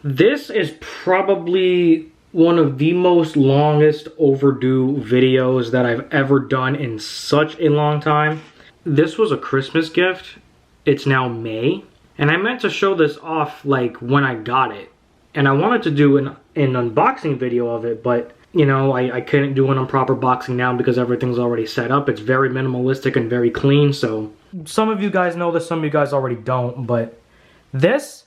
This is probably one of the most longest overdue videos that I've ever done in such a long time. This was a Christmas gift. It's now May. And I meant to show this off like when I got it. And I wanted to do an unboxing video of it, but you know, I couldn't do an proper boxing now because everything's already set up. It's very minimalistic and very clean, so some of you guys know this, some of you guys already don't, but this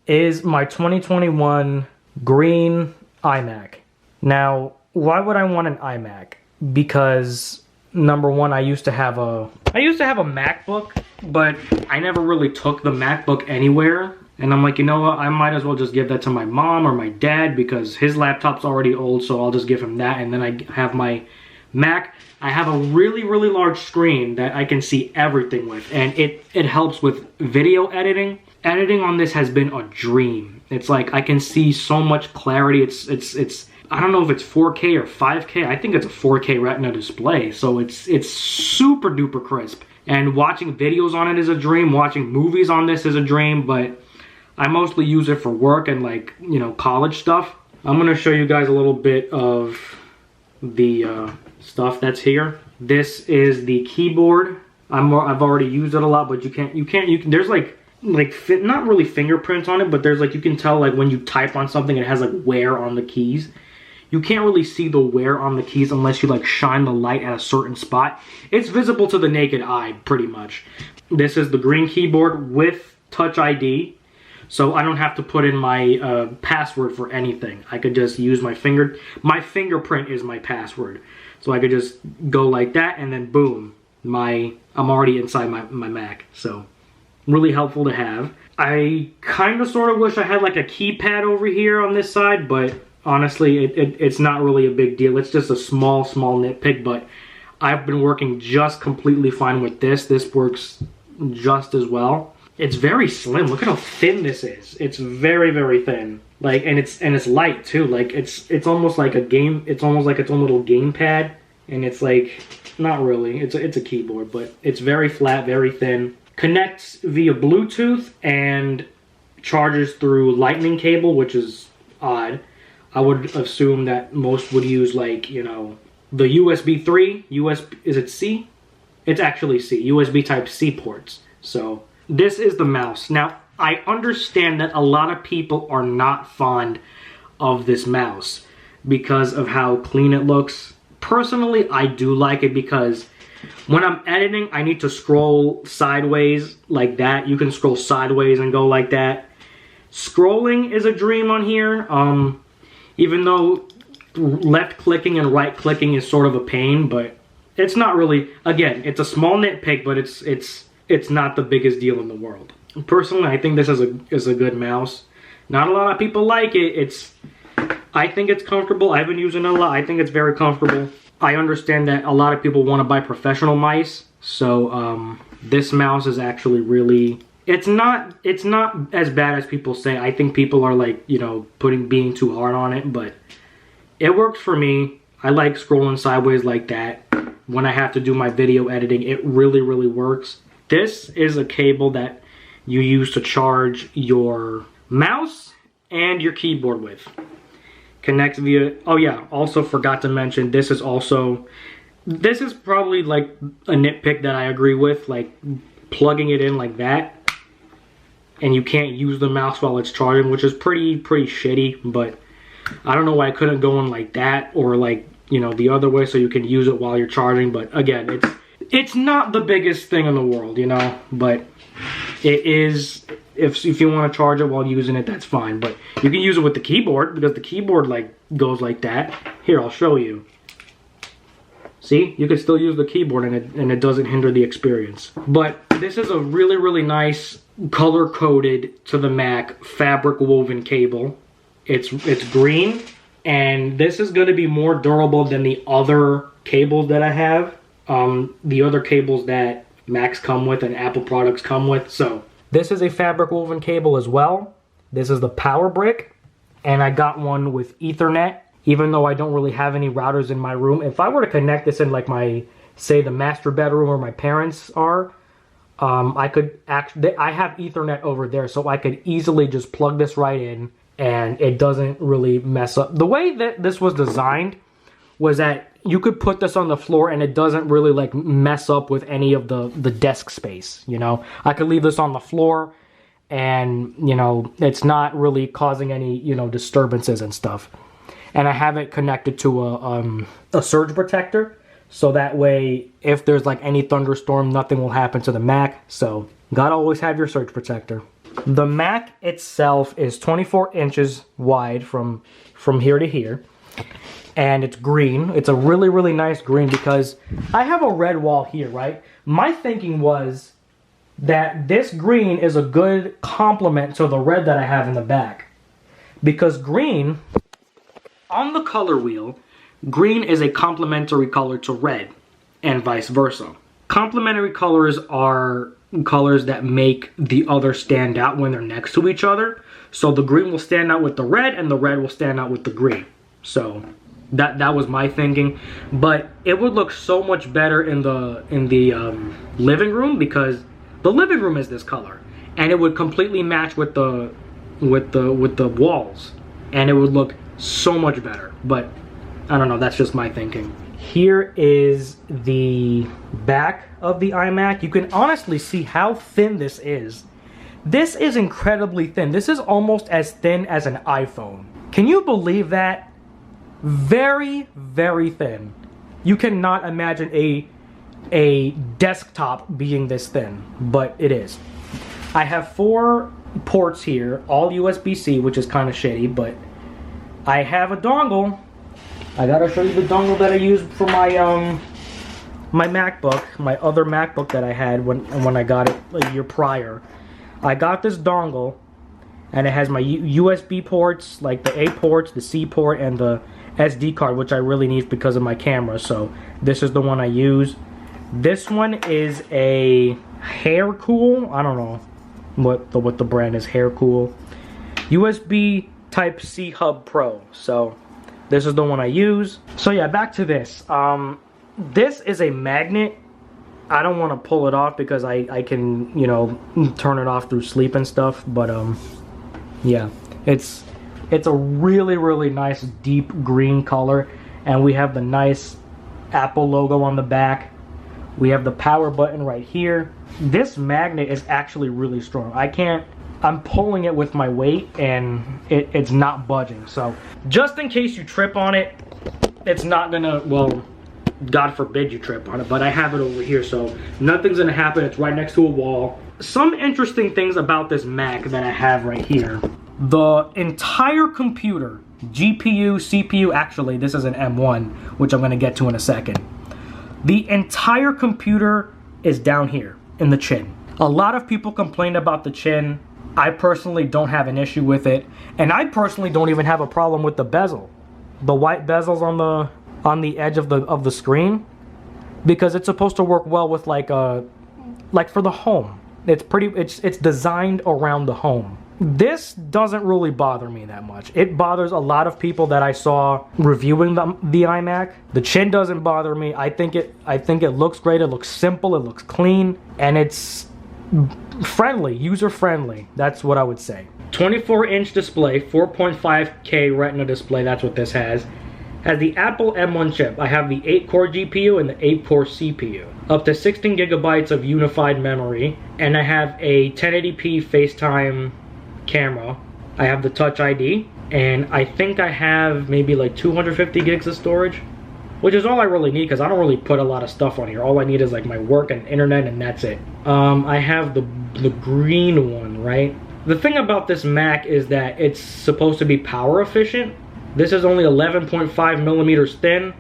is my 2021 green iMac. Now, why would I want an iMac? Because number one, I used to have a MacBook, but I never really took the MacBook anywhere. And I'm like, you know what, I might as well just give that to my mom or my dad because his laptop's already old, so I'll just give him that. And then I have my Mac. I have a really, really large screen that I can see everything with, and it helps with video editing. Editing on this has been a dream. It's like I can see so much clarity. It's I don't know if it's 4K or 5K. I think it's a 4K Retina display, so it's super duper crisp. And watching videos on it is a dream. Watching movies on this is a dream, but I mostly use it for work and like, you know, college stuff. I'm gonna show you guys a little bit of the stuff that's here. This is the keyboard. I've already used it a lot, but you can there's like not really fingerprints on it, but there's like, you can tell like when you type on something, it has like wear on the keys. You can't really see the wear on the keys unless you like shine the light at a certain spot. It's visible to the naked eye pretty much. This is the green keyboard with Touch ID. So I don't have to put in my password for anything. I could just use my fingerprint is my password. So I could just go like that and then boom, I'm already inside my Mac. So really helpful to have. I kind of sort of wish I had like a keypad over here on this side, but honestly, it's not really a big deal. It's just a small nitpick, but I've been working just completely fine with this. This works just as well. It's very slim. Look at how thin this is. It's very, very thin. Like, and it's light too. Like it's almost like a game. It's almost like its own little game pad. And it's like, not really. It's a keyboard, but it's very flat, very thin. Connects via Bluetooth and charges through Lightning cable, which is odd. I would assume that most would use like, you know, the USB 3. Is it C? It's actually C. USB type C ports. So this is the mouse. Now, I understand that a lot of people are not fond of this mouse because of how clean it looks. Personally, I do like it because when I'm editing, I need to scroll sideways like that. You can scroll sideways and go like that. Scrolling is a dream on here. Even though left clicking and right clicking is sort of a pain, but it's not really, again, it's a small nitpick, but it's not the biggest deal in the world. Personally, I think this is a good mouse. Not a lot of people like it. I think it's comfortable. I've been using it a lot. I think it's very comfortable. I understand that a lot of people want to buy professional mice, so this mouse is actually really, it's not as bad as people say. I think people are like, you know, being too hard on it, but it works for me. I like scrolling sideways like that. When I have to do my video editing, it really, really works. This is a cable that you use to charge your mouse and your keyboard with. Connects via, oh yeah, also forgot to mention, this is probably like a nitpick that I agree with, like plugging it in like that, and you can't use the mouse while it's charging, which is pretty shitty, but I don't know why I couldn't go in like that, or like, you know, the other way so you can use it while you're charging. But again, it's not the biggest thing in the world, you know, but it is, if you want to charge it while using it, that's fine. But you can use it with the keyboard, because the keyboard like goes like that. Here, I'll show you. See, you can still use the keyboard and it doesn't hinder the experience. But this is a really, really nice color-coded to the Mac fabric woven cable. It's green, and this is going to be more durable than the other cables that I have. The other cables that Macs come with and Apple products come with. So this is a fabric woven cable as well. This is the power brick, and I got one with Ethernet. Even though I don't really have any routers in my room, if I were to connect this in like my, say, the master bedroom where my parents are, I could actually, I have Ethernet over there, so I could easily just plug this right in and it doesn't really mess up. The way that this was designed was that you could put this on the floor and it doesn't really like mess up with any of the desk space, you know. I could leave this on the floor and, you know, it's not really causing any, you know, disturbances and stuff. And I have it connected to a surge protector, so that way if there's like any thunderstorm, nothing will happen to the Mac. So gotta always have your surge protector. The Mac itself is 24 inches wide from here to here. And it's green. It's a really, really nice green because I have a red wall here, right? My thinking was that this green is a good complement to the red that I have in the back. Because green, on the color wheel, green is a complementary color to red and vice versa. Complementary colors are colors that make the other stand out when they're next to each other. So the green will stand out with the red and the red will stand out with the green. So that was my thinking, but it would look so much better in the living room because the living room is this color, and it would completely match with the walls, and it would look so much better. But I don't know, that's just my thinking. Here is the back of the iMac. You can honestly see how thin this is. This is incredibly thin. This is almost as thin as an iPhone. Can you believe that? Very, very thin. You cannot imagine a desktop being this thin, but it is. I have 4 ports here, all USB-C, which is kind of shitty, but I have a dongle. I gotta show you the dongle that I used for my my MacBook, my other MacBook that I had when I got it a year prior. I got this dongle, and it has my USB ports, like the A ports, the C port, and the SD card, which I really need because of my camera, so this is the one I use. This one is a Hair Cool. I don't know what the brand is. Hair Cool USB Type-C Hub Pro. So this is the one I use. So yeah, back to this. This is a magnet. I don't want to pull it off because I can, you know, turn it off through sleep and stuff, but yeah, it's a really, really nice deep green color, and we have the nice Apple logo on the back. We have the power button right here. This magnet is actually really strong. I'm pulling it with my weight and it's not budging. So just in case you trip on it, it's not gonna, well, God forbid you trip on it, but I have it over here, so nothing's gonna happen. It's right next to a wall. Some interesting things about this Mac that I have right here. The entire computer, GPU, CPU, actually this is an M1, which I'm gonna get to in a second. The entire computer is down here in the chin. A lot of people complained about the chin. I personally don't have an issue with it, and I personally don't even have a problem with the bezel, the white bezels on the edge of the screen, because it's supposed to work well with like for the home. It's designed around the home. This doesn't really bother me that much. It bothers a lot of people that I saw reviewing the iMac. The chin doesn't bother me. I think it looks great. It looks simple. It looks clean, and it's friendly, user friendly. That's what I would say. 24-inch display, 4.5K Retina display. That's what this has. Has the Apple M1 chip. I have the 8-core GPU and the 8-core CPU. Up to 16 gigabytes of unified memory, and I have a 1080p FaceTime camera. I have the Touch ID, and I think I have maybe like 250 gigs of storage, which is all I really need because I don't really put a lot of stuff on here. All I need is like my work and internet, and that's it. I have the green one, right? The thing about this Mac is that it's supposed to be power efficient. This is only 11.5 millimeters thin.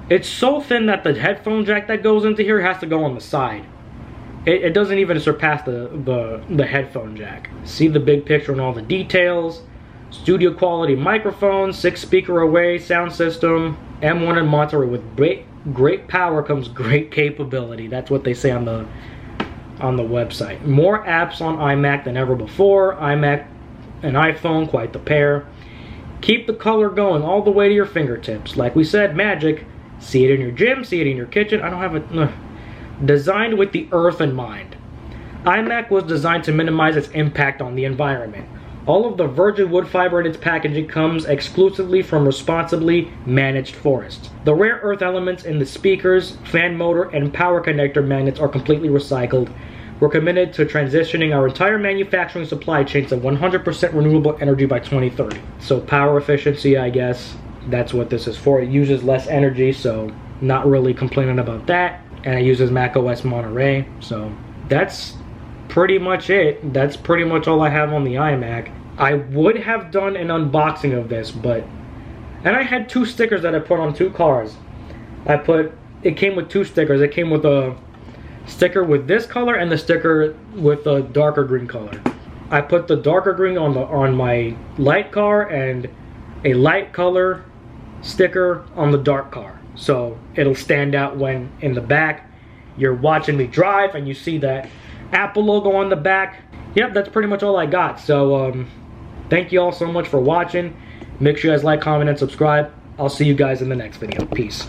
It's so thin that the headphone jack that goes into here has to go on the side. It doesn't even surpass the headphone jack. See the big picture and all the details. Studio quality microphone, 6-speaker array sound system, M1 and Monterey. With great power comes great capability. That's what they say on the website. More apps on iMac than ever before. iMac and iPhone, quite the pair. Keep the color going all the way to your fingertips. Like we said, magic. See it in your gym, see it in your kitchen. I don't have a... Designed with the earth in mind. iMac was designed to minimize its impact on the environment. All of the virgin wood fiber in its packaging comes exclusively from responsibly managed forests. The rare earth elements in the speakers, fan motor, and power connector magnets are completely recycled. We're committed to transitioning our entire manufacturing supply chain to 100% renewable energy by 2030. So power efficiency, I guess, that's what this is for. It uses less energy, so not really complaining about that. And it uses macOS Monterey, so that's pretty much it. That's pretty much all I have on the iMac. I would have done an unboxing of this, but... And I had 2 stickers that I put on 2 cars. It came with 2 stickers. It came with a sticker with this color and the sticker with a darker green color. I put the darker green on my light car and a light color sticker on the dark car. So it'll stand out when in the back you're watching me drive and you see that Apple logo on the back. Yep, that's pretty much all I got. So thank you all so much for watching. Make sure you guys like, comment, and subscribe. I'll see you guys in the next video. Peace.